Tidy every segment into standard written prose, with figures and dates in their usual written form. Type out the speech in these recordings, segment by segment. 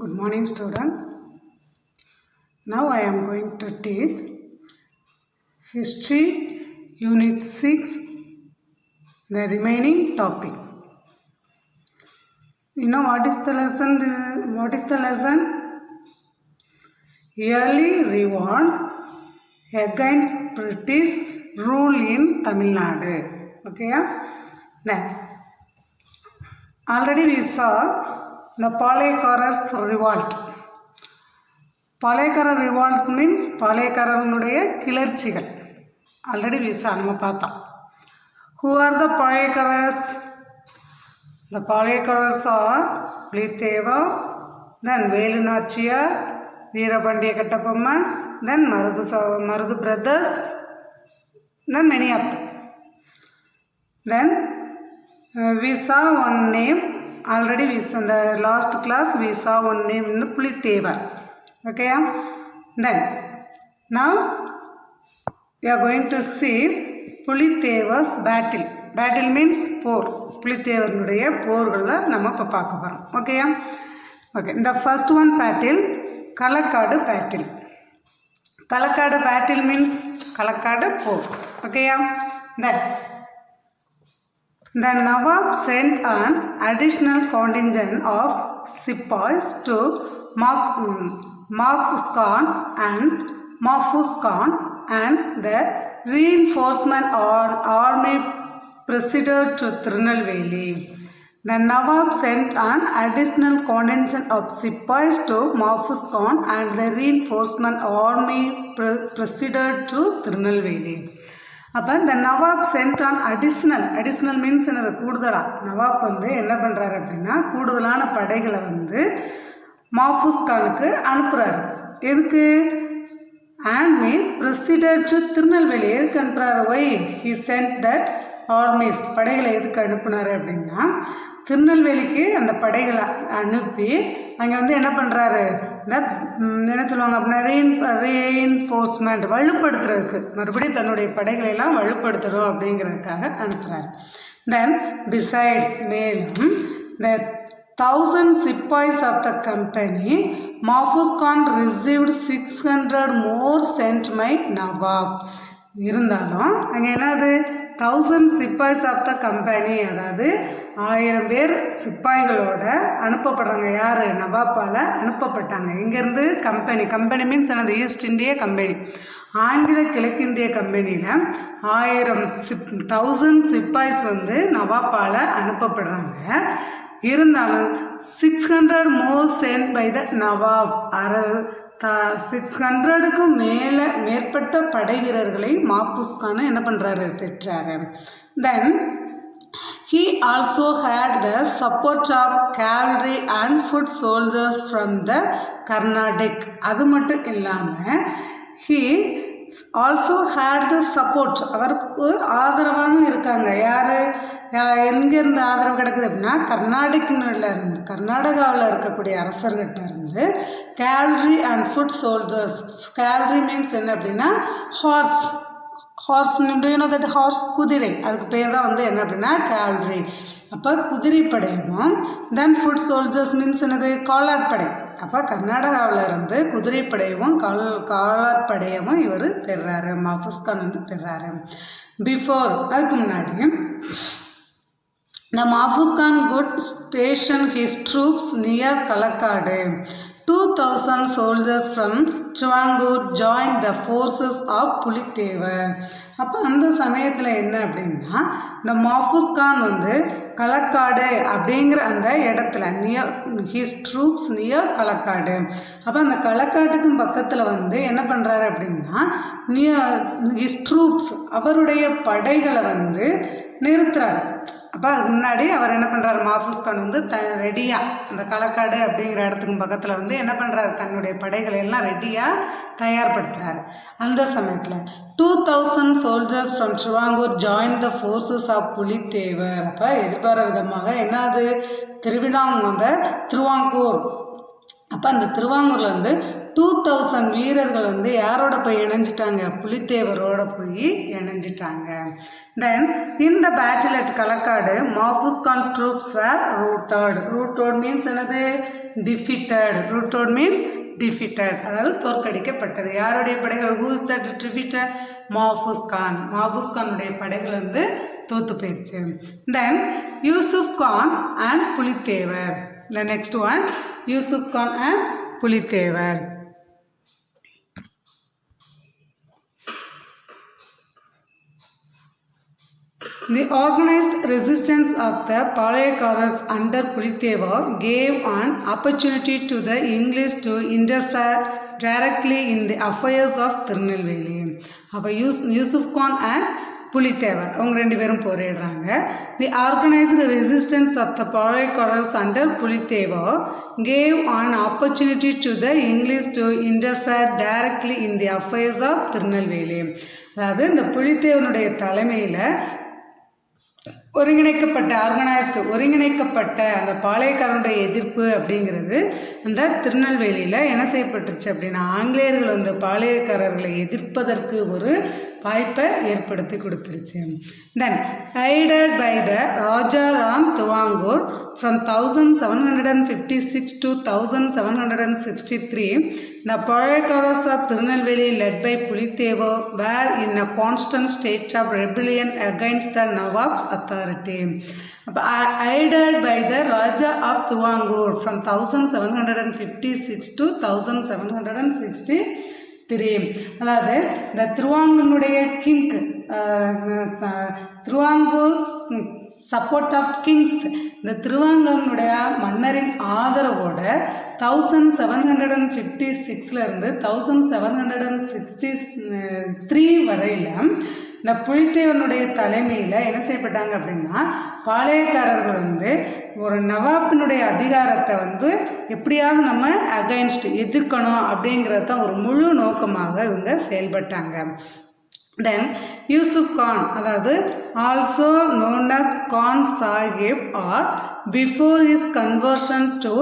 Good morning, students. Now I am going to teach History Unit 6, the remaining topic. You know what is the lesson? Early revolt against British rule in Tamil Nadu. Okay? Then, already we saw the Palaikarars revolt. Palaikara revolt means பாளையக்காரர்களுடைய கிளர்ச்சிகள். Already we saw, நம்ம பார்த்தோம். Who are the Palaikaras? The Palaikaras are Puliteva, then Velu Nachiyar, Veerapandiya Kattapomman, then Marudhu brothers, then many of them. Then we saw one name. Already we saw in the last class we saw one name in the Puliteva. Okay. Then now we are going to see Puliteva's battle. Battle means போர். புலித்தேவனுடைய போர்களை நம்ம இப்போ பார்க்க போகிறோம். ஓகேயா? Okay. இந்த first one battle Kalakkad battle. Kalakkad battle means Kalakkad போர். ஓகேயா? The Nawab sent an additional contingent of Sepoys to Mahfuz Khan and the reinforcement army proceeded to Tirunelveli. The Nawab sent an additional contingent of Sepoys to Mahfuz Khan and the reinforcement army proceeded to Tirunelveli. அப்போ இந்த நவாப் send on additional means என்னது கூடுதலாக நவாப் வந்து என்ன பண்ணுறாரு அப்படின்னா கூடுதலான படைகளை வந்து மாஃபூஸ் கானுக்கு அனுப்புகிறாரு. எதுக்கு? Army proceeded to Tirunelveli. எதுக்கு அனுப்புகிறாரு? Why he sent that armies படைகளை எதுக்கு அனுப்புனாரு அப்படின்னா திருநெல்வேலிக்கு அந்த படைகளை அனுப்பி அங்கே வந்து என்ன பண்ணுறாரு, இந்த என்ன சொல்லுவாங்க அப்படின்னா ரீஎன்ஃபோர்ஸ்மெண்ட் வலுப்படுத்துறதுக்கு மறுபடியும் தன்னுடைய படைகளெல்லாம் வலுப்படுத்தணும் அப்படிங்கிறதுக்காக அனுப்புகிறாரு. தென் பிசைட்ஸ் மேலும் the 1000 sepoys of the company Mahfuz Khan received 600 more sent by Nawab. இருந்தாலும் அங்கே என்னது 1000 சிப்பாய்ஸ் ஆஃப் த கம்பெனி, அதாவது 1000 பேர் சிப்பாய்களோட அனுப்பப்படுறாங்க. யார்? நவாப்பால் அனுப்பப்பட்டாங்க. இங்கேருந்து கம்பெனி மீன்ஸ் என்னது? ஈஸ்ட் இந்தியா கம்பெனி, ஆங்கில கிழக்கிந்திய கம்பெனியில் 1000 சிப்பாய்ஸ் வந்து நவாப்பால் அனுப்பப்படுறாங்க. இருந்தாலும் 600 more sent by the நவாப். 600க்கும் மேற்பட்ட படை வீரர்களை மாஃபூஸ் கான் என்ன பண்ணுறாரு, பெற்றாரு. தென் he also had the support of cavalry and foot soldiers from the Carnatic. அது மட்டும் இல்லாமல் he also had the support, அவருக்கு ஆதரவாகவும் இருக்காங்க. யார் எங்கேருந்து ஆதரவு கிடைக்குது அப்படின்னா கர்நாடகாவில் இருக்கக்கூடிய அரசர்கிட்ட இருந்து cavalry and food soldiers. Cavalry means என்ன அப்படின்னா ஹார்ஸ் குதிரை, அதுக்கு பேர் தான் வந்து என்ன அப்படின்னா கேவல்ரி. அப்போ குதிரைப்படையும் தென் ஃபுட் சோல்ஜர்ஸ் மீன்ஸ் என்னது? காலாட்படை. அப்போ கர்நாடகாவில் இருந்து குதிரைப்படையவும் காலாட்படையவும் இவர் பெறாரு, மாஃபூஸ் கான் வந்து பெறாரு. பிஃபோர் அதுக்கு முன்னாடி the Mahfuz Khan could station his troops near Kalakkadu. 2000 soldiers from Travancore joined the forces of Puliteva. அப்போ அந்த சமயத்தில் என்ன அப்படின்னா இந்த மாஃபூஸ் கான் வந்து களக்காடு அப்படிங்கிற அந்த இடத்துல ஹிஸ் ட்ரூப்ஸ் நியர் களக்காடு. அப்போ அந்த களக்காட்டுக்கும் பக்கத்தில் வந்து என்ன பண்ணுறாரு அப்படின்னா ஹிஸ் ட்ரூப்ஸ் அவருடைய படைகளை வந்து நிறுத்துறாரு. அப்போ அதுக்கு முன்னாடி அவர் என்ன பண்ணுறாரு, மாஃபூஸ் கான் வந்து ரெடியாக அந்த களக்காடு அப்படிங்கிற இடத்துக்கு பக்கத்தில் வந்து என்ன பண்ணுறாரு, தன்னுடைய படைகளை எல்லாம் ரெடியாக தயார்படுத்துகிறாரு. அந்த சமயத்தில் 2000 soldiers from Travancore joined the forces of Pulithevar. அப்போ எதிர்பாராத விதமாக என்னது திருவாங்கூர், அப்போ அந்த திருவாங்கூரில் வந்து 2000 வீரர்கள் வந்து யாரோட போய் இணைஞ்சிட்டாங்க, புலித்தேவரோட போய் இணைஞ்சிட்டாங்க. Then in the battle at Kalakkad Mahfuz Khan troops were routed. Routed means என்னது, டிஃபிட்டட். ரூட்டட் மீன்ஸ் டிஃபிட்டட், அதாவது தோற்கடிக்கப்பட்டது. யாருடைய படைகள், whose that defeated, Mahfuz Khan. Mahfuz கானுடைய படைகள் வந்து தோத்து போயிடுச்சு. Then Yusuf Khan and Pulithevar. The next one Yusuf Khan and Pulithevar. The organized resistance of the Palayakarars under Puliteva gave an opportunity to the English to interfere directly in the affairs of Tirunelveli. அப்போ Yusuf Khan and Pulithevar அவங்க ரெண்டு பேரும் போரிடுறாங்க. The organized resistance of the Palayakarars under Puliteva gave an opportunity to the English to interfere directly in the affairs of Tirunelveli. அதாவது இந்த புலித்தேவனுடைய தலைமையில் ஒருங்கிணைக்கப்பட்ட அந்த பாளையக்காரனுடைய எதிர்ப்பு அப்படிங்கிறது அந்த திருநெல்வேலியில் என்ன செய்யப்பட்டுருச்சு அப்படின்னா, ஆங்கிலேயர்கள் வந்து பாளையக்காரர்களை எதிர்ப்பதற்கு ஒரு வாய்ப்பை ஏற்படுத்தி கொடுத்துருச்சு. Then aided by the Raja Ram Travancore from 1756 to 1763, the Palayakarars of Tirunelveli led by Puliteva were in a constant state of rebellion against the Nawab's authority. Aided by the Raja of Travancore from 1756 to 1763, அதாவது இந்த திருவாங்கூருடைய king, Travancore support of kings, இந்த திருவாங்கூருடைய மன்னரின் ஆதரவோட 1756 1763 வரையில் இந்த புலித்தேவனுடைய தலைமையில் என்ன செய்யப்பட்டாங்க அப்படின்னா, பாளையக்காரர்கள் வந்து ஒரு நவாப்பினுடைய அதிகாரத்தை வந்து எப்படியாவது நம்ம அகைன்ஸ்ட் எதிர்க்கணும் அப்படிங்கிறது தான் ஒரு முழு நோக்கமாக இவங்க செயல்பட்டாங்க. தென் யூசுப் கான், அதாவது also known as Khan Sahib or before is conversion to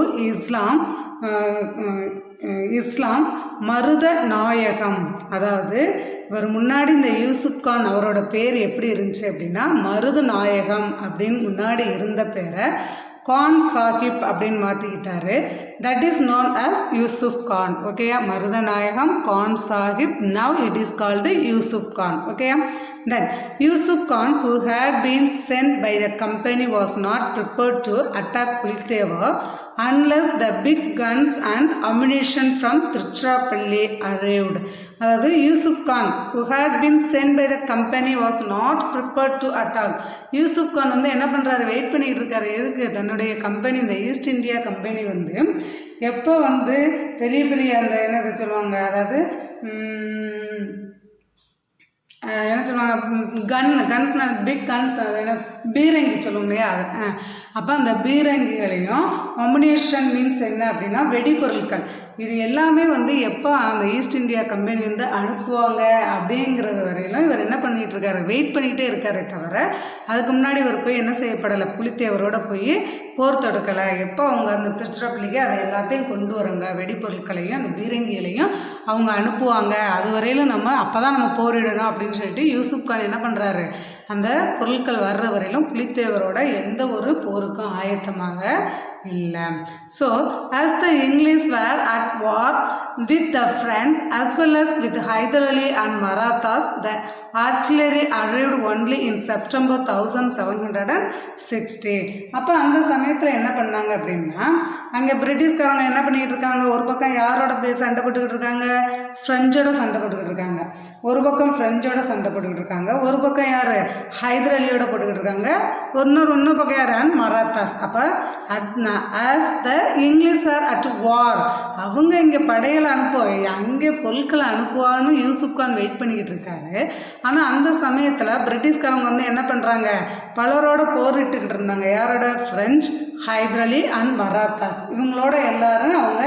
Islam Maruthanayagam. அதாவது இவர் முன்னாடி இந்த யூசுப் கான் அவரோட பேர் எப்படி இருந்துச்சு அப்படின்னா, மருது நாயகம் அப்படின்னு முன்னாடி இருந்த பேரை கான் சாஹிப் அப்படின்னு மாற்றிக்கிட்டாரு. That is known as Yusuf Khan. ஓகேயா, Maruthanayagam Khan Sahib, now it is called Yusuf Khan. ஓகேயா. Then Yusuf Khan who had been sent by the company was not prepared to attack Puliteva unless the big guns and ammunition from Tiruchirappalli arrived. அதாவது Yusuf Khan who had been sent by the company was not prepared to attack. Yusuf Khan வந்து என்ன பண்ணுறாரு, wait பண்ணிகிட்டு இருக்காரு. எதுக்கு, தன்னுடைய company இந்த east India company வந்து எப்போ வந்து பெரிய பெரிய அந்த என்னதை சொல்லுவாங்க, அதாவது என்ன சொல்லுவாங்க, கன்ஸ்னா பிக் கன்ஸ், அது என்ன பீரங்கி சொல்லுவோம் இல்லையா, அது. அப்போ அந்த பீரங்கிகளையும் அமுனிஷன் மீன்ஸ் என்ன அப்படின்னா வெடிப்பொருட்கள், இது எல்லாமே வந்து எப்போ அந்த ஈஸ்ட் இந்தியா கம்பெனி வந்து அனுப்புவாங்க அப்படிங்கிறது வரையிலும் இவர் என்ன பண்ணிகிட்டு இருக்காரு, வெயிட் பண்ணிகிட்டே இருக்காரே தவிர அதுக்கு முன்னாடி இவர் போய் என்ன செய்யப்படலை, புலித்தேவரோட போய் போர் தொடுக்கலை. எப்போ அவங்க அந்த திருச்சிராப்பள்ளிக்கு அதை எல்லாத்தையும் கொண்டு வராங்க, வெடிப்பொருட்களையும் அந்த பீரங்கிகளையும் அவங்க அனுப்புவாங்க, அது வரையிலும் நம்ம அப்போ தான் நம்ம போரிடணும் அப்படின்னு சொல்லிட்டு யூசுப் கான் என்ன பண்ணுறாரு, அந்த பொருட்கள் வர்ற வரையிலும் புலித்தேவரோட எந்த ஒரு போருக்கும் ஆயத்தமாக இல்லை. So as the English were at war with the French as well as with Hyder Ali and Marathas, the artillery arrived only in September 1760. அப்போ அந்த சமயத்தில் என்ன பண்ணாங்க அப்படின்னா, அங்கே பிரிட்டிஷ்காரங்க என்ன பண்ணிக்கிட்டு இருக்காங்க, ஒரு பக்கம் யாரோட சண்டை போட்டுக்கிட்டு இருக்காங்க, ஃப்ரெஞ்சோட சண்டை போட்டுக்கிட்டு இருக்காங்க. ஒரு பக்கம் ஃப்ரெஞ்சோட சண்டை போட்டுக்கிட்டு இருக்காங்க, ஒரு பக்கம் யார், ஹைதர் அலியோட போட்டுக்கிட்டு இருக்காங்க, இன்னொரு பக்கம் யார், மராத்தாஸ். அப்போ as the English were at war, அவங்க இங்கே படைகளை அங்கே பொருட்களை அனுப்புவான்னு யூசுப் கான் வெயிட் பண்ணிக்கிட்டு இருக்காரு. ஆனால் அந்த சமயத்தில் பிரிட்டிஷ்காரங்க வந்து என்ன பண்ணுறாங்க, பலரோட போரிட்டுக்கிட்டு இருந்தாங்க. யாரோட, ஃப்ரெஞ்ச், ஹைதர் அலி அண்ட் மராத்தாஸ், இவங்களோட எல்லாரும் அவங்க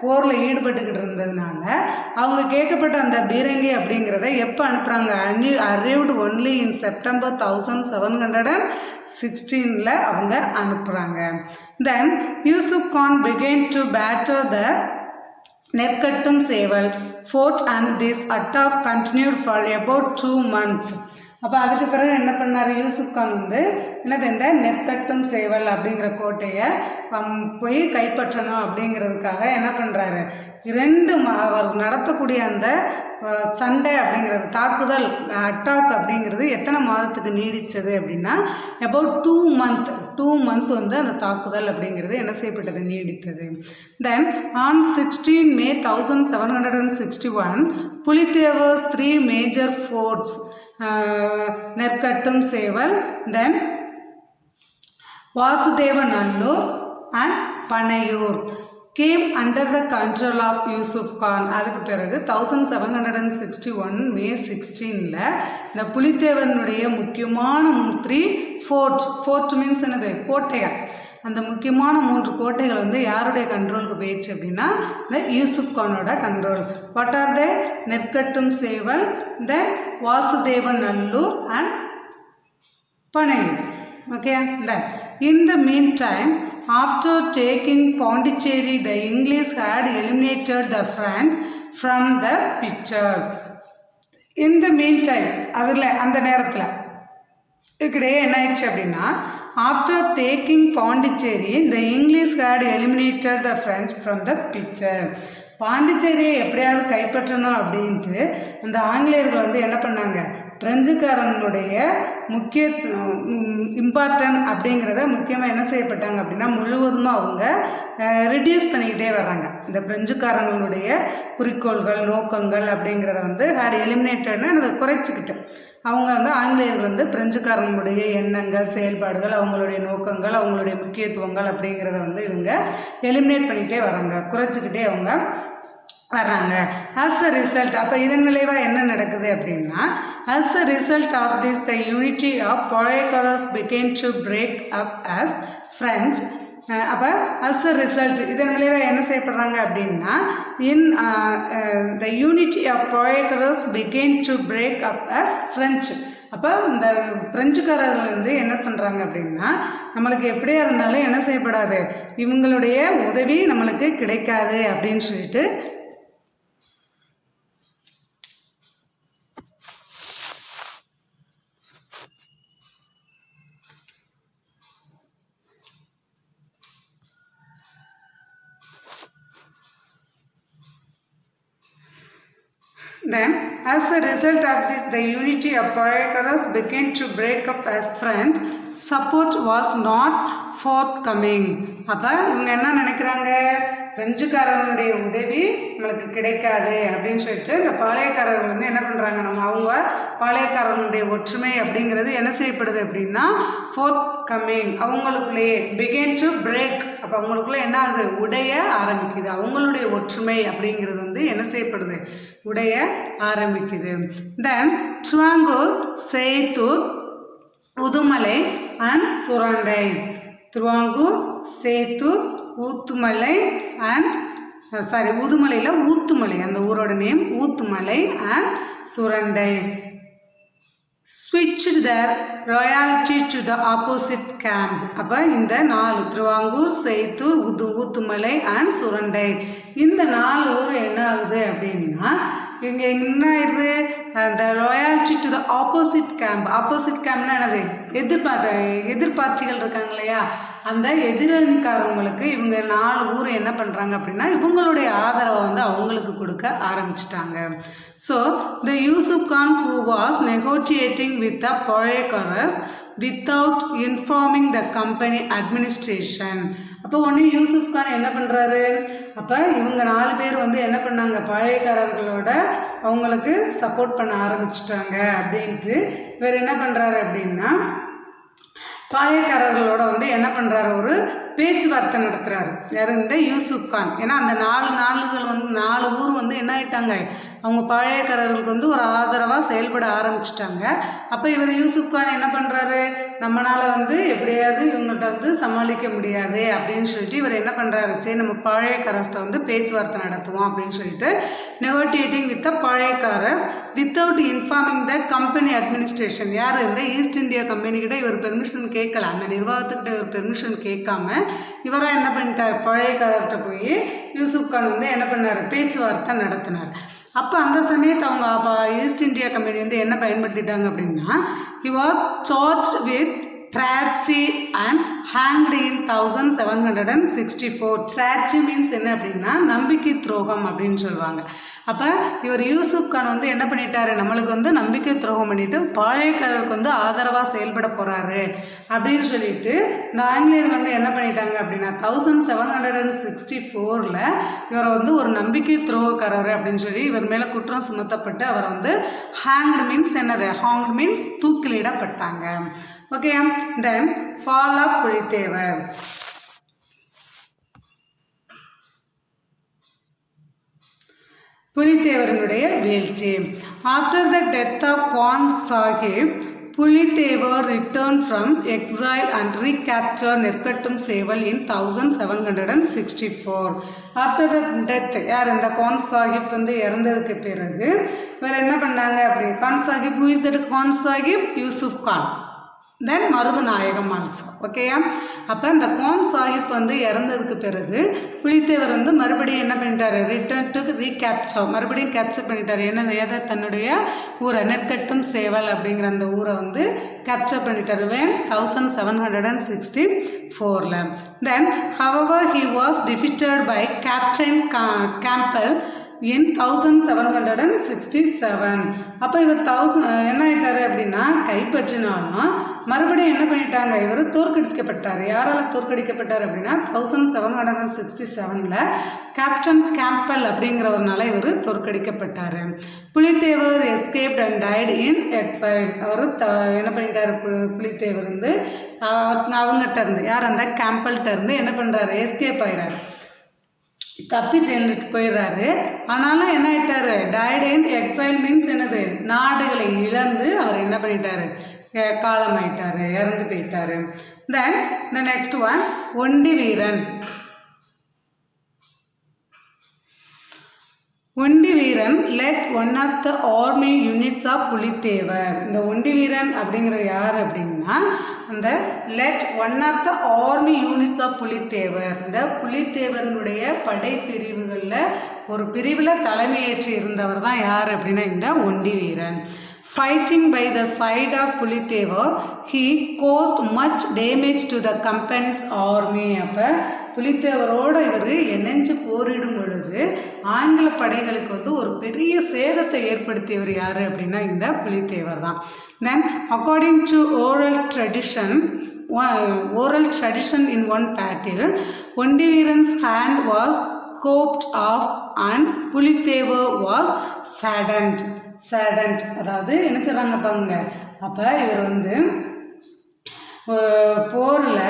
போரில் ஈடுபட்டுக்கிட்டு இருந்ததுனால அவங்க கேட்கப்பட்ட அந்த பீரங்கி அப்படிங்கிறத எப்போ அனுப்புகிறாங்க, அரைவ்டு ஒன்லி இன் செப்டம்பர் 1716 அவங்க அனுப்புகிறாங்க. Then Yusuf Khan began to batter the Nerkattum Seval fort and this attack continued for about 2 months. அப்போ அதுக்கு பிறகு என்ன பண்ணார், யூசுப் கான் வந்து என்னது இந்த நெற்கட்டும் சேவல் அப்படிங்கிற கோட்டையை போய் கைப்பற்றணும் அப்படிங்கிறதுக்காக என்ன பண்ணுறாரு, அவர் நடத்தக்கூடிய அந்த சண்டை அப்படிங்கிறது, தாக்குதல் அட்டாக் அப்படிங்கிறது எத்தனை மாதத்துக்கு நீடித்தது அப்படின்னா அபவுட் 2 month வந்து அந்த தாக்குதல் அப்படிங்கிறது என்ன செய்யப்பட்டது, நீடித்தது. Then on 16 May 1761 Pulithevar 3 major forts, Nerkattum Seval, then Vasudevanallur and Panaiyur came under the control of Yusuf Khan. அதுக்கு பிறகு 1761 May 16 இந்த புலித்தேவனுடைய முக்கியமான 3 ஃபோர்ட் மீன்ஸ் என்னது, கோட்டைகள், அந்த முக்கியமான 3 கோட்டைகள் வந்து யாருடைய கண்ட்ரோலுக்கு போயிடுச்சு அப்படின்னா இந்த யூசுப் கானோட control. What are they, Nerkattum Seval, then Vasudevanallur and Panaiyur. Okay. Then in the meantime after taking Pondicherry, the English had eliminated the French from the picture. In the meantime, அதில் அந்த நேரத்தில் இதுக்கிடையே என்ன ஆயிடுச்சு அப்படின்னா, after taking Pondicherry, the English had eliminated the French from the picture. பாண்டிச்சேரியை எப்படியாவது கைப்பற்றணும் அப்படின்ட்டு அந்த ஆங்கிலேயர்கள் வந்து என்ன பண்ணாங்க, பிரெஞ்சுக்காரனுடைய இம்பார்ட்டன்ட் அப்படிங்கிறத முக்கியமாக என்ன செய்யப்பட்டாங்க அப்படின்னா முழுவதுமாக அவங்க ரெடியூஸ் பண்ணிக்கிட்டே வர்றாங்க. இந்த பிரெஞ்சுக்காரங்களுடைய குறிக்கோள்கள், நோக்கங்கள் அப்படிங்கிறத வந்து ஹேட் எலிமினேட்டட்னா அதை குறைச்சிக்கிட்டு அவங்க வந்து ஆங்கிலேயர்கள் வந்து பிரெஞ்சுக்காரங்களுடைய எண்ணங்கள், செயல்பாடுகள், அவங்களுடைய நோக்கங்கள், அவங்களுடைய முக்கியத்துவங்கள் அப்படிங்கிறத வந்து இவங்க எலிமினேட் பண்ணிக்கிட்டே வராங்க, குறைச்சிக்கிட்டே அவங்க வர்றாங்க. as a result, அப்போ இதன் விளைவாக என்ன நடக்குது அப்படின்னா, as a result of this the unity of Polycarus began to break up as French. அப்போ as a result இதன் விளைவாக என்ன செய்யப்படுறாங்க அப்படின்னா, in the unity of Polycarus began to break up as French. அப்போ இந்த பிரெஞ்சுக்காரர்கள் வந்து என்ன பண்ணுறாங்க அப்படின்னா, நம்மளுக்கு எப்படியா இருந்தாலும் என்ன செய்யப்படாது, இவங்களுடைய உதவி நம்மளுக்கு கிடைக்காது அப்படின்னு சொல்லிட்டு Then, as a result of this, the unity of Polycarus began to break up as French. Support was not forthcoming. அப்போ இவங்க என்ன நினைக்கிறாங்க, பிரெஞ்சுக்காரர்களுடைய உதவி நம்மளுக்கு கிடைக்காது அப்படின்னு சொல்லிட்டு இந்த பாளையக்காரர்கள் வந்து என்ன பண்ணுறாங்க, அவங்க பாளையக்காரர்களுடைய ஒற்றுமை அப்படிங்கிறது என்ன செய்யப்படுது அப்படின்னா ஃபோர்த் கம்மிங், அவங்களுக்குள்ளேயே பிகேன் டு பிரேக். அப்போ அவங்களுக்குள்ளே என்ன ஆகுது, உடைய ஆரம்பிக்குது. அவங்களுடைய ஒற்றுமை அப்படிங்கிறது வந்து என்ன செய்யப்படுது, உடைய ஆரம்பிக்குது. Then Travancore, Sethur, Uthumalai and Surandai. Travancore, Sethur, Uthumalai and ஊதுமலையில் ஊத்துமலை, அந்த ஊரோட name Uthumalai and Surandai. switched their loyalty to the opposite camp. அப்போ இந்த 4 திருவாங்கூர், சேத்தூர், ஊத்துமலை அண்ட் சுரண்டை, இந்த 4 ஊர் என்ன ஆகுது அப்படின்னா இங்கே என்ன ஆயிடுது, அந்த loyalty to the opposite camp. Opposite கேம்ப்னா என்னது, எதிர்பார்ச்சிகள் இருக்காங்க இல்லையா, அந்த எதிரணிக்காரவங்களுக்கு இவங்க 4 ஊர் என்ன பண்ணுறாங்க அப்படின்னா இவங்களுடைய ஆதரவை வந்து அவங்களுக்கு கொடுக்க ஆரம்பிச்சிட்டாங்க. So the Yusuf Khan who was negotiating with the Polycarus without informing the company administration. அப்போ ஒன்று யூசுப் கான் என்ன பண்ணுறாரு, அப்போ இவங்க 4 பேர் வந்து என்ன பண்ணாங்க, பாளையக்காரர்களோட அவங்களுக்கு சப்போர்ட் பண்ண ஆரம்பிச்சிட்டாங்க அப்படின்ட்டு இவர் என்ன பண்ணுறாரு அப்படின்னா பாளையக்காரர்களோட வந்து என்ன பண்ணுறாரு, ஒரு பேச்சுவார்த்தை நடத்துகிறாரு. யார்? இந்த யூசுப் கான். ஏன்னா அந்த 4 நாடுகள் வந்து 4 ஊர் வந்து என்ன ஆயிட்டாங்க, அவங்க பழையக்காரர்களுக்கு வந்து ஒரு ஆதரவாக செயல்பட ஆரம்பிச்சிட்டாங்க. அப்போ இவர் யூசுப் கான் என்ன பண்ணுறாரு, நம்மளால் வந்து எப்படியாவது இவங்கள்ட்ட வந்து சமாளிக்க முடியாது அப்படின்னு சொல்லிட்டு இவர் என்ன பண்ணுறாரு, சரி நம்ம பழையக்காரர்கிட்ட வந்து பேச்சுவார்த்தை நடத்துவோம் அப்படின்னு சொல்லிட்டு negotiating with the Palayakkarars without informing the company administration. யார்? இந்த ஈஸ்ட் இந்தியா கம்பெனிக்கிட்ட இவர் பெர்மிஷன் கேட்கல, அந்த நிர்வாகத்துக்கிட்ட இவர் பெர்மிஷன் கேட்காம இவராக என்ன பண்ணிட்டார், பழையக்காரர்கிட்ட போய் யூசுப் கான் வந்து என்ன பண்ணார், பேச்சுவார்த்தை நடத்தினார். அப்போ அந்த சமயத்தை அவங்க ஈஸ்ட் இந்தியா கம்பெனி வந்து என்ன பயன்படுத்திட்டாங்க அப்படின்னா, he was charged with tragedy and hanged in 1764. tragedy means என்ன அப்படின்னா நம்பிக்கை துரோகம் அப்படின்னு சொல்லுவாங்க. அப்போ இவர் யூசுப் கான் வந்து என்ன பண்ணிட்டாரு, நம்மளுக்கு வந்து நம்பிக்கை துரோகம் பண்ணிட்டு பழையக்காரருக்கு வந்து ஆதரவாக செயல்பட போகிறாரு அப்படின்னு சொல்லிட்டு இந்த ஆங்கிலேயர் வந்து என்ன பண்ணிட்டாங்க அப்படின்னா 1764 இவரை வந்து ஒரு நம்பிக்கை துரோகக்காரர் அப்படின்னு சொல்லி இவர் மேலே குற்றம் சுமத்தப்பட்டு அவர் வந்து ஹேங்க்டு மீன்ஸ் என்னது, ஹாங்க்டு மீன்ஸ் தூக்கிலிடப்பட்டாங்க. Okay, then fall of Pulithevar. புலித்தேவரனுடைய வீழ்ச்சி. After the death of Khan Sahib, Pulithevar return from exile and recapture Nerkattum Seval in 1764. After the death, யார்? இந்த கான் சாஹிப் வந்து இறந்ததுக்கு பிறகு இவர் என்ன பண்ணாங்க அப்படி, Khan Sahib, who is that Khan Sahib? Yusuf Khan, then Maruthanayagam also. ஓகேயா? அப்போ இந்த கான் சாஹிப் வந்து இறந்ததுக்கு பிறகு புலித்தேவர் வந்து மறுபடியும் என்ன பண்ணிட்டாரு, ரிட்டர்ன் டு ரீகேப்சர், மறுபடியும் கேப்சர் பண்ணிட்டார். எதை? தன்னுடைய ஊரை, நெற்கட்டும் சேவல் அப்படிங்கிற அந்த ஊரை வந்து கேப்சர் பண்ணிட்டார். when 1764. Then however he was defeated by Captain Campbell in 1767. அப்போ இவர் என்ன ஆயிட்டாரு அப்படின்னா கைப்பற்றினாலும் மறுபடியும் என்ன பண்ணிட்டாங்க, இவர் தோற்கடிக்கப்பட்டார். யாரால் தோற்கடிக்கப்பட்டார் அப்படின்னா 1767 கேப்டன் கேம்பல் அப்படிங்கிறவர்னால இவர் தோற்கடிக்கப்பட்டார். Pulithevar escaped and died in exile. அவர் என்ன பண்ணிட்டார், புலித்தேவர் வந்து அவங்ககிட்ட இருந்து, யார்? அந்த கேம்பல்கிட்ட இருந்து என்ன பண்ணுறாரு, எஸ்கேப் ஆகிறாரு, தப்பி சென்றுட்டு போயிடுறாரு. ஆனாலும் என்ன ஆயிட்டாரு, டைட் இன் எக்ஸைல் மீன்ஸ் என்னது, நாடுகளை இழந்து அவர் என்ன பண்ணிட்டாரு, காலமாயிட்டாரு, இறந்து போயிட்டாரு. தென் த நெக்ஸ்ட் ஒன், ஒண்டி Veeran. Ondi Veeran led one of the army units of Pulithevar. இந்த ஒண்டி வீரன் அப்படிங்கிற யார் அப்படின்னா அந்த led one of the army units of Pulithevar, இந்த புலித்தேவனுடைய படைப்பிரிவுகளில் ஒரு பிரிவில் தலைமையேற்று இருந்தவர் தான் யார் அப்படின்னா இந்த ஒண்டி வீரன். Fighting by the side of Pulithevar, he caused much damage to the company's army. அப்போ புலித்தேவரோடு இவர் இணைஞ்சு போரிடும் பொழுது ஆங்கில படைகளுக்கு வந்து ஒரு பெரிய சேதத்தை ஏற்படுத்தியவர் யார் அப்படின்னா இந்த புலித்தேவர் தான். Then according to oral tradition in one battle, ஒண்டி Veerans hand was scoped off and Pulithevar was saddened. அதாவது என்ன சொல்கிறாங்க பாருங்க, அப்போ இவர் வந்து போரில்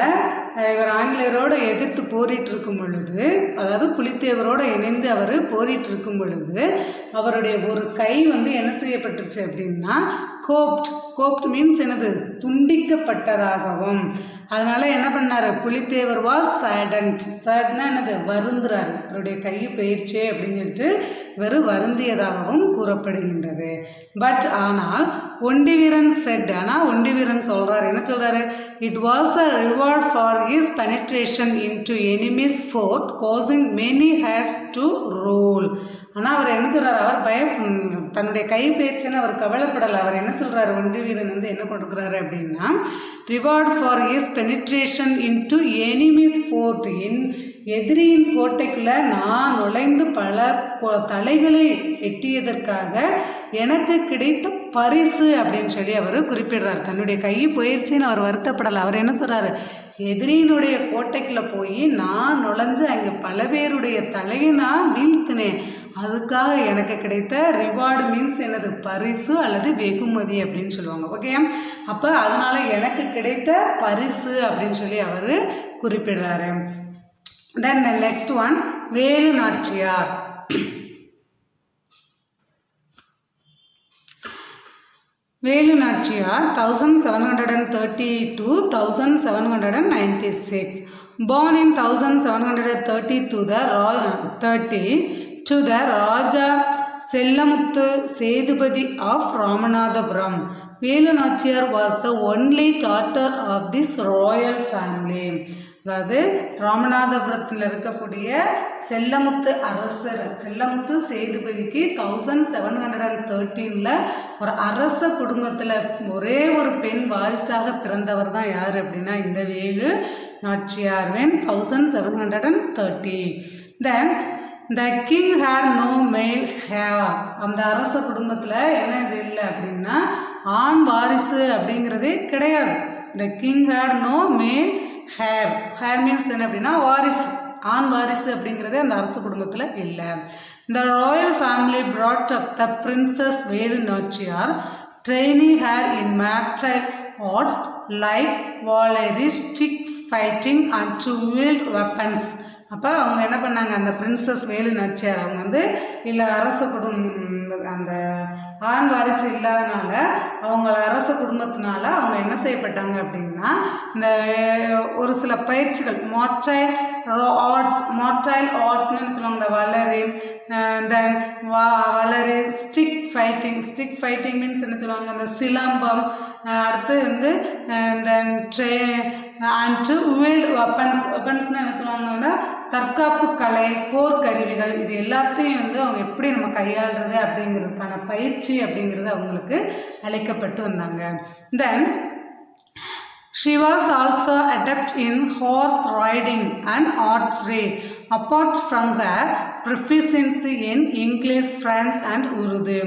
இவர் ஆங்கிலேயரோடு எதிர்த்து போரிட்டு இருக்கும் பொழுது, அதாவது புலித்தேவரோடு இணைந்து அவர் போரிட்டு இருக்கும் பொழுது அவருடைய ஒரு கை வந்து என்ன செய்யப்பட்டுச்சு அப்படின்னா கோப்ட் மீன்ஸ் என்னது, துண்டிக்கப்பட்டதாகவும். அதனால என்ன பண்ணார், புலித்தேவர் வாஸ் சேட்னா என்னது, வருந்துறாரு, அவருடைய கை போயிடுச்சே அப்படின்னு சொல்லிட்டு இவர் வருந்தியதாகவும் கூறப்படுகின்றது. பட் ஆனால் ஒண்டி வீரன் செட், ஆனால் ஒண்டி வீரன் சொல்கிறார், என்ன சொல்கிறாரு, it was a reward for his penetration into enemy's fort causing many heads to roll. ஆனால் அவர் என்ன சொல்கிறார், அவர் தன்னுடைய கை பயிற்சின்னு அவர் கவலைப்படலை. அவர் என்ன சொல்கிறார், ஒண்டி வீரன் வந்து என்ன கொடுக்குறாரு அப்படின்னா reward for his penetration into enemy's fort, எதிரியின் கோட்டைக்குள்ளே நான் நுழைந்து பல தலைகளை வெட்டியதற்காக எனக்கு கிடைத்த பரிசு அப்படின்னு சொல்லி அவர் குறிப்பிடுறார். தன்னுடைய கை போயிடுச்சுன்னு அவர் வருத்தப்படலை. அவர் என்ன சொல்கிறாரு, எதிரியினுடைய கோட்டைக்குள்ளே போய் நான் நுழைஞ்சு அங்கே பல பேருடைய தலையை நான் வீழ்த்தினேன், அதுக்காக எனக்கு கிடைத்த ரிவார்டு மீன்ஸ் எனது பரிசு அல்லது வெகுமதி அப்படின்னு சொல்லுவாங்க. ஓகே, அப்போ அதனால எனக்கு கிடைத்த பரிசு அப்படின்னு சொல்லி அவர் குறிப்பிடுறாரு. Then the next one Velu Nachiyar. Velu Nachiyar 1730 to 1796. Born in 1730 to the Raja Sellamuthu Sedupati of Ramanathapuram. Velu Nachiyar was the only daughter of this royal family. அதாவது ராமநாதபுரத்தில் இருக்கக்கூடிய செல்லமுத்து அரசர் செல்லமுத்து சேதுபதிக்கு 1713 ஒரு அரச குடும்பத்தில் ஒரே ஒரு பெண் வாரிசாக பிறந்தவர் தான் யார் அப்படின்னா இந்த Velu Nachiyar. when 1730. Then the king had no male heir. அந்த அரச குடும்பத்தில் என்ன இது இல்லை அப்படின்னா ஆண் வாரிசு அப்படிங்கிறதே கிடையாது. the king had no male heir. heir means என்ன அப்படின்னா வாரிசு, ஆண் வாரிசு அப்படிங்கிறதே அந்த அரச குடும்பத்தில் இல்லை. the royal family brought up the princess Velu Nachiyar, training her in martial arts like valorous stick fighting and to wield weapons. அப்போ அவங்க என்ன பண்ணாங்க, அந்த பிரின்சஸ் வேலு நாச்சியார் அவங்க வந்து இல்லை அரச அந்த ஆண் வாரிசு இல்லாதனால அவங்க அரச குடும்பத்தினால அவங்க என்ன செய்யப்பட்டாங்க அப்படின்னா இந்த ஒரு சில பயிற்சிகள் மார்டைல் ஆர்ட்ஸ்ன்னு சொல்லுவாங்க. இந்த வளரி, தென் வளரி, ஸ்டிக் ஃபைட்டிங் மீன்ஸ் என்ன சொல்லுவாங்க, இந்த சிலம்பம், அடுத்து வந்து தென் அண்ட் டு வீல்ட் வெப்பன்ஸ்னு என்ன சொல்லுவாங்கன்னா தற்காப்பு கலை, போர்க்கருவிகள், இது எல்லாத்தையும் வந்து அவங்க எப்படி நம்ம கையாளுறது அப்படிங்கிறதுக்கான பயிற்சி அப்படிங்கிறது அவங்களுக்கு அளிக்கப்பட்டு வந்தாங்க. தென் she was also adept in horse riding and archery apart from her proficiency in English, French and Urdu.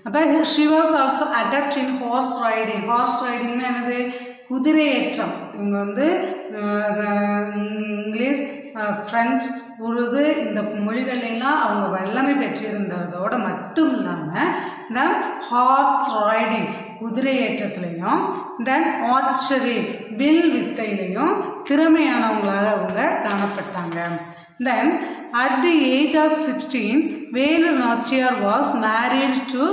அப்போ she was also adept in horse riding. Horse ரைடிங்னா என்னது, குதிரை ஏற்றம். இவங்க வந்து இங்கிலீஷ், ஃப்ரெஞ்சு, உருது இந்த மொழிகளெல்லாம் அவங்க வல்லமை பெற்றிருந்ததோடு மட்டும் இல்லாமல் இந்த ஹார்ஸ் ரைடிங் குதிரை ஏற்றத்துலையும், தென் ஆர்ச்சரி வில் வித்தையிலையும் திறமையானவங்களாக அவங்க காணப்பட்டாங்க. Then at the age of 16 Velu Nachiyar was married to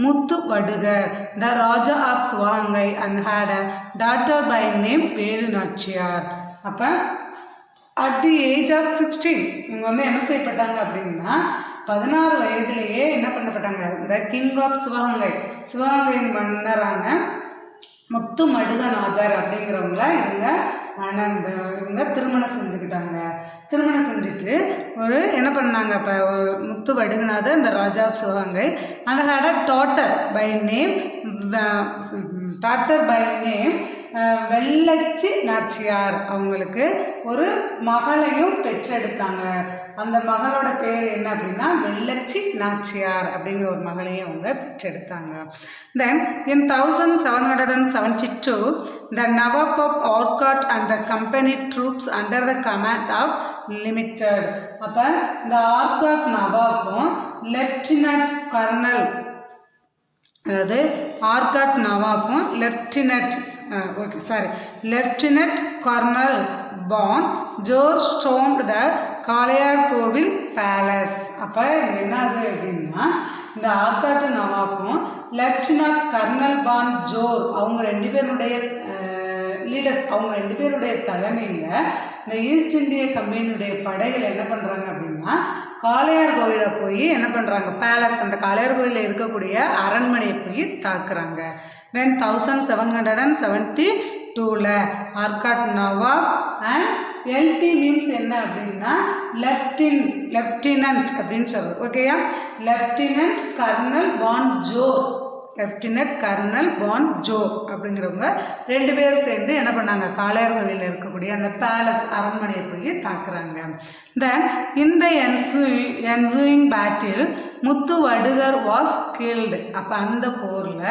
Muthu Vadugar, the Raja of Sivaganga, and had a daughter by name Velu Nachiyar. அப்போ அட் தி ஏஜ் ஆஃப் 16 இவங்க வந்து என்ன செய்யப்பட்டாங்க அப்படின்னா 16 வயதிலேயே என்ன பண்ணப்பட்டாங்க, இந்த கிங் ஆஃப் சிவகங்கையின் மன்னரான முத்து மடுகநாதர் அப்படிங்கிறவங்கள இவங்க திருமணம் செஞ்சுக்கிட்டாங்க. திருமணம் செஞ்சுட்டு ஒரு என்ன பண்ணாங்க, இப்போ முத்து வடுகநாதர் இந்த Raja of Sivaganga and had a daughter by name Vellachi Nachiyar. அவங்களுக்கு ஒரு மகளையும் பெற்றெடுத்தாங்க. அந்த மகளோட பேர் என்ன அப்படின்னா வெள்ளச்சி நாச்சியார் அப்படிங்கிற ஒரு மகளையும் அவங்க பெற்றெடுத்தாங்க. தென் இன் 1772 the Nawab of Orkut and the company troops under the command of limited. அப்போ இந்த ஆர்காட் நவாப்பும் லெப்டினன்ட் கர்னல், அதாவது ஆர்காட் நவாப்பும் லெப்டினன்ட் கர்னல் பான் ஜோர்ஜ் ஸ்டோன்ட் த காளையார் கோவில் பேலஸ். அப்போ என்ன ஆகுது அப்படின்னா இந்த ஆர்காட் நவாப்பும் லெப்டினன்ட் கர்னல் பான் ஜோர் அவங்க ரெண்டு பேருடைய லீடர்ஸ், அவங்க ரெண்டு பேருடைய தலைமையில் இந்த ஈஸ்ட் இந்திய கம்பெனியுடைய படைகள் என்ன பண்ணுறாங்க அப்படின்னா காளையார் கோவிலை போய் என்ன பண்ணுறாங்க, பேலஸ் அந்த காளையார் கோவிலில் இருக்கக்கூடிய அரண்மனையை போய் தாக்குறாங்க. when 1772 Arcot Nawab and LT means என்ன அப்படின்னா லெப்டினன்ட் அப்படின்னு சொல்றது. ஓகேயா, லெப்டினன்ட் கர்னல் பான் ஜோர் அப்படிங்கிறவங்க ரெண்டு பேரும் சேர்ந்து என்ன பண்ணாங்க, காளையார் கோவிலில் இருக்கக்கூடிய அந்த பேலஸ் அரண்மனையை போய் தாக்குறாங்க. தென் இந்த ensuing battle Muthu Vadugar was guild. அப்போ அந்த போரில்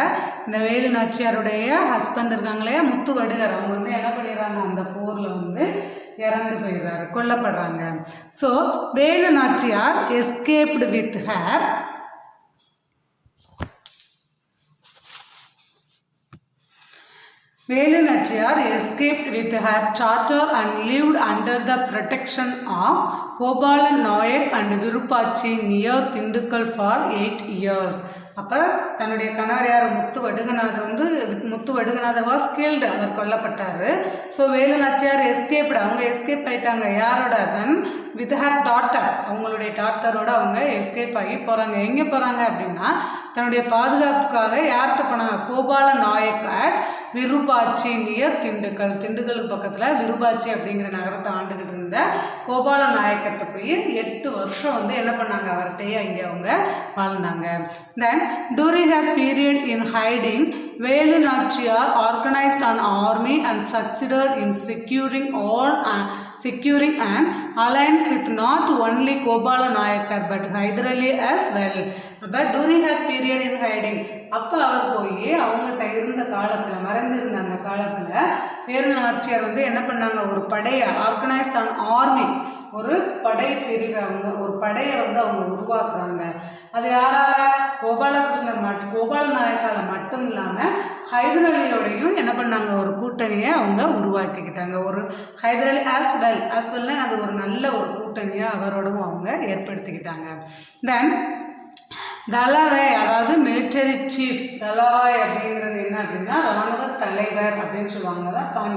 இந்த வேலு நாச்சியாருடைய ஹஸ்பண்ட் இருக்காங்க இல்லையா முத்து வடுகர், அவங்க வந்து என்ன பண்ணிடுறாங்க, அந்த போரில் வந்து இறந்து போயிடுறாரு, கொல்லப்படுறாங்க. So Velu Nachiyar escaped with her Velu Nachiyar escaped with her daughter and lived under the protection of Gopalan Nayak and Virupachi near Tindukal for 8 years. அப்போ தன்னுடைய கணவர் யார் முத்து வடுகநாதர் வாஸ் கில்டு, அவர் கொல்லப்பட்டார். ஸோ வேலு நாச்சியார் எஸ்கேப்டு, அவங்க எஸ்கேப் ஆகிட்டாங்க. யாரோட? தன் வித் ஹர் டாட்டர், அவங்களுடைய டாட்டரோட அவங்க எஸ்கேப் ஆகி போகிறாங்க. எங்கே போகிறாங்க அப்படின்னா தன்னுடைய பாதுகாப்புக்காக யார்கிட்ட போனாங்க? கோபால நாயக் அட் விருபாச்சி நியர் திண்டுக்கலுக்கு பக்கத்தில் விருபாச்சி அப்படிங்கிற நகரத்தை ஆண்டுகிட்டு இருந்த கோபால நாயக்கர்கிட்ட போய் 8 வருஷம் என்ன பண்ணாங்க? அவர்கிட்டயே அங்கே அவங்க வாழ்ந்தாங்க. தென் during her period in hiding, Velu Nachiyar organized an army and succeeded in securing an alliance with not only Gopala Nayakar but Hyder Ali as well. But during her period in hiding, அப்போ அவர் போய் அவங்கள்ட்ட இருந்த காலத்தில், மறைஞ்சிருந்த அந்த காலத்தில் வேலு நாச்சியார் என்ன பண்ணாங்க? ஒரு படையை ஆர்கனைஸ்ட் ஆன் ஆர்மி, ஒரு படை பிரிவை ஒரு படையை அவங்க உருவாக்குறாங்க. அது யாரால? கோபால நாயக்கால மட்டும் இல்லாமல் ஹைதர் அலியோடையும் என்ன பண்ணாங்க? ஒரு கூட்டணியை அவங்க உருவாக்கிக்கிட்டாங்க. ஒரு ஹைதர் அலி ஆஸ் வெல்னா அது ஒரு நல்ல ஒரு கூட்டணியை அவரோடவும் அவங்க ஏற்படுத்திக்கிட்டாங்க. தென் தலவாய், அதாவது மிலிட்டரி சீஃப். தலவாய் அப்படிங்கிறது என்ன அப்படின்னா இராணுவ தலைவர் அப்படின்னு சொல்லுவாங்க. அதான்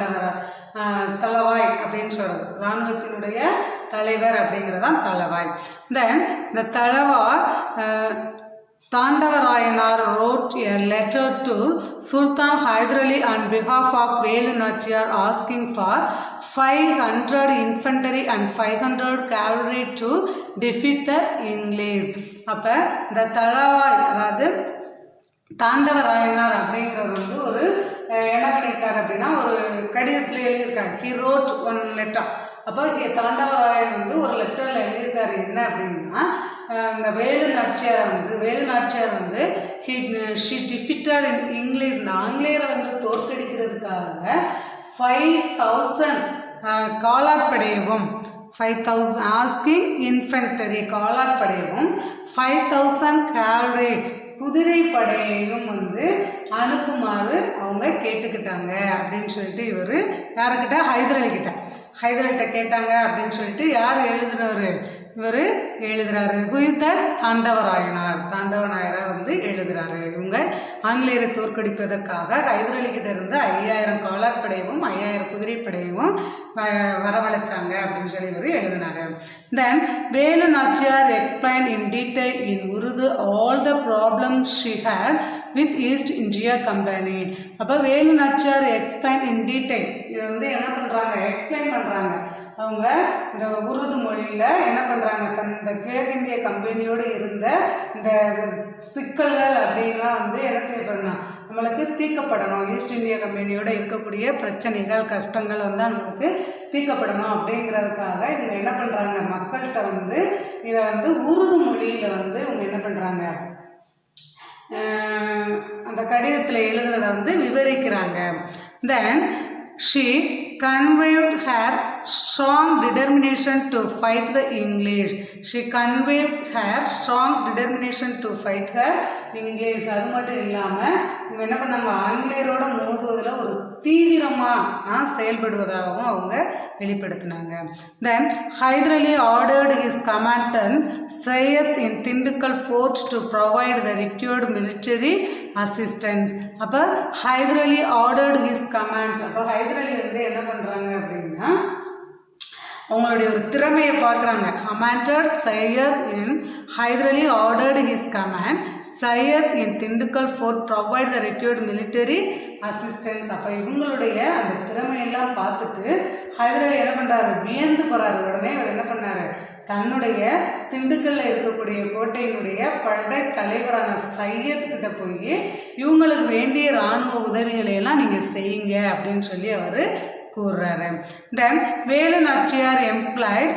தலவாய் அப்படின்னு சொல்கிறது, இராணுவத்தினுடைய தலைவர் அப்படிங்கிறதான் தலவாய். தென் இந்த Thalavai Tandavarayanar wrote a letter to Sultan Hyder Ali on behalf of Velu Nachiyar asking for 500 infantry and 500 cavalry to defeat the English. அப்போ இந்த தலவாய், அதாவது தாண்டவராயனார் அப்படிங்கிறவர் ஒரு என்ன பண்ணியிருக்காரு அப்படின்னா ஒரு கடிதத்தில் எழுதியிருக்காரு. He wrote one letter. அப்போ தாண்டவராயன் ஒரு லெட்டரில் எழுதியிருக்காரு. என்ன அப்படின்னா இந்த Velu Nachiyar she defeated in English, இந்த ஆங்கிலேயரை தோற்கடிக்கிறதுக்காக 5000 காலாட்படையவும் 5000 ஆஸ்கிங் இன்ஃபென்டரி காலாட்படையவும் 5000 கேவலரி குதிரைப்படையையும் அனுப்புமாறு அவங்க கேட்டுக்கிட்டாங்க அப்படின்னு சொல்லிட்டு இவர் யாருக்கிட்ட? ஹைதர் அலிகிட்ட கேட்டாங்க அப்படின்னு சொல்லிட்டு யார் எழுதுறவர்? இவர் எழுதுறாரு. Who is that? தாண்டவராயனார் எழுதுறாரு. இவங்க ஆங்கிலேயரை தோற்கடிப்பதற்காக ஹைதர் அலிகிட்ட இருந்து 5000 காலாட்படையவும் 5000 குதிரைப்படையவும் வரவழைச்சாங்க அப்படின்னு சொல்லி இவர் எழுதினாரு. Then Velu Nachiyar explain in detail in Urdu all the problems she had with East India Company. அப்போ Velu Nachiyar explain in detail, இதை என்ன பண்ணுறாங்க? எக்ஸ்பிளைன் பண்ணுறாங்க. அவங்க இந்த உருது மொழியில் என்ன பண்ணுறாங்க? இந்த கிழக்கிந்திய கம்பெனியோடு இருந்த இந்த சிக்கல்கள் அப்படின்லாம் என்ன செய்யப்படணும்? நம்மளுக்கு தீர்க்கப்படணும். ஈஸ்ட் இந்தியா கம்பெனியோடு இருக்கக்கூடிய பிரச்சனைகள் கஷ்டங்கள் நம்மளுக்கு தீர்க்கப்படணும் அப்படிங்கிறதுக்காக இவங்க என்ன பண்ணுறாங்க? மக்கள்கிட்ட இதை உருது மொழியில் இவங்க என்ன பண்ணுறாங்க? அந்த கடிதத்தில் எழுதுனதை விவரிக்கிறாங்க. தென் she conveyed her strong determination to fight the English. அது மட்டும் இல்லாமல் இவங்க என்ன பண்ணாங்க? ஆங்கிலேயரோட மோதுவதில் ஒரு தீவிரமாக செயல்படுவதாகவும் அவங்க வெளிப்படுத்தினாங்க. Then Hyder Ali ordered his commandant Syed in Dindigul fort to provide the required military assistance. அப்போ Hyder Ali ordered his command. அப்போ ஹைதர் அலி என்ன பண்ணுறாங்க அப்படின்னா அவங்களுடைய ஒரு திறமையை பார்க்குறாங்க. Commander Syed in Hyder Ali ordered his command Syed in Dindigul fort provide the required military assistance. அப்போ இவங்களுடைய அந்த திறமையெல்லாம் பார்த்துட்டு ஹைதர் அலி என்ன பண்ணுறாரு? வியந்து போகிறாரு. உடனே அவர் என்ன பண்ணார்? தன்னுடைய திண்டுக்கல்ல இருக்கக்கூடிய கோட்டையினுடைய படை தலைவரான சையத் கிட்ட போய் இவங்களுக்கு வேண்டிய இராணுவ உதவிகளை எல்லாம் நீங்கள் செய்யுங்க அப்படின்னு சொல்லி அவர் கூறுறாரு. Then Velu Nachiyar employed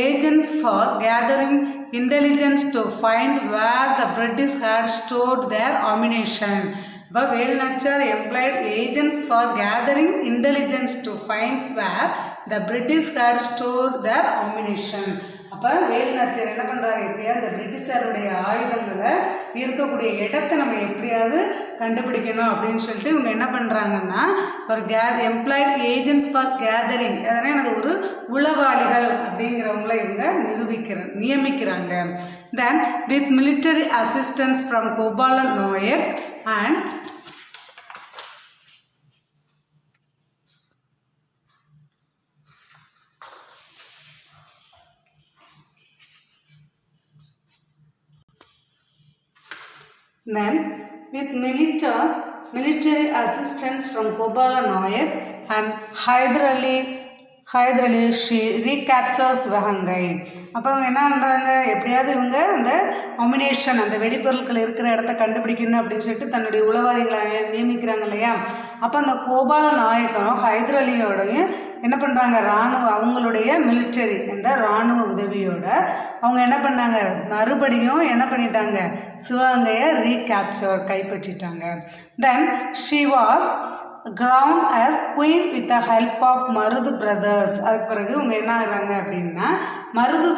agents for gathering intelligence to find where the British had stored their ammunition. இப்போ Velu Nachiyar employed agents for gathering intelligence to find where the British had store their ammunition. அப்போ வேலுநாச்சியார் என்ன பண்ணுறாங்க, எப்படியாவது இந்த பிரிட்டிஷாருடைய ஆயுதங்களை இருக்கக்கூடிய இடத்த நம்ம எப்படியாவது கண்டுபிடிக்கணும் அப்படின்னு சொல்லிட்டு இவங்க என்ன பண்ணுறாங்கன்னா ஒரு எம்ப்ளாய்டு ஏஜென்ட்ஸ் ஃபார் கேதரிங், அதனால் எனது ஒரு உளவாளிகள் அப்படிங்கிறவங்கள இவங்க நியமிக்கிறாங்க. Then with military assistance from Gopalan Nayak and then with military assistance from Gopala Nayak and Hyder Ali she recaptures Vahangai. அப்போ அவங்க என்ன பண்ணுறாங்க, எப்படியாவது இவங்க அந்த அம்யூனிஷன் அந்த வெடிப்பொருட்கள் இருக்கிற இடத்த கண்டுபிடிக்கணும் அப்படின்னு சொல்லிட்டு தன்னுடைய உளவாளிகளை நியமிக்கிறாங்க இல்லையா. அப்போ அந்த கோபால நாயக்கரும் ஹைதர் அலியோடையும் என்ன பண்ணுறாங்க, அவங்களுடைய மிலிட்டரி இந்த இராணுவ உதவியோட அவங்க என்ன பண்ணாங்க, மறுபடியும் என்ன பண்ணிட்டாங்க, சிவகங்கையை ரீகேப்சர் கைப்பற்றிட்டாங்க. Then she was crowned as queen with the help of Marudhu brothers. அதுக்கு பிறகு இவங்க என்ன ஆகுறாங்க அப்படின்னா மருது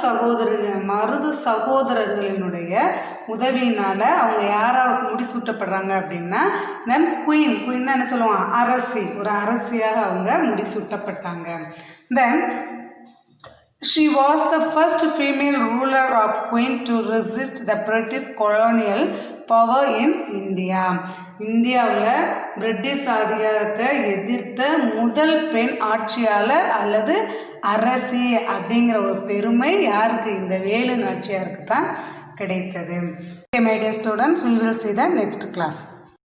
சகோதரர்களினுடைய உதவியினால் அவங்க யாராவது முடிசூட்டப்படுறாங்க அப்படின்னா தென் குயின்னா என்ன சொல்லுவாங்க, அரசி, ஒரு அரசியாக அவங்க முடிசூட்டப்பட்டாங்க. தென் she was the first female ruler of Queen to resist the British colonial power in India. இந்தியாவில் பிரிட்டிஷ் அதிகாரத்தை எதிர்த்த முதல் பெண் ஆட்சியாளர் அல்லது அரசி அப்படிங்கிற ஒரு பெருமை யாருக்கு, இந்த வேலு நாச்சியாருக்கு தான் கிடைத்தது. Okay, my dear students, we will see the next class.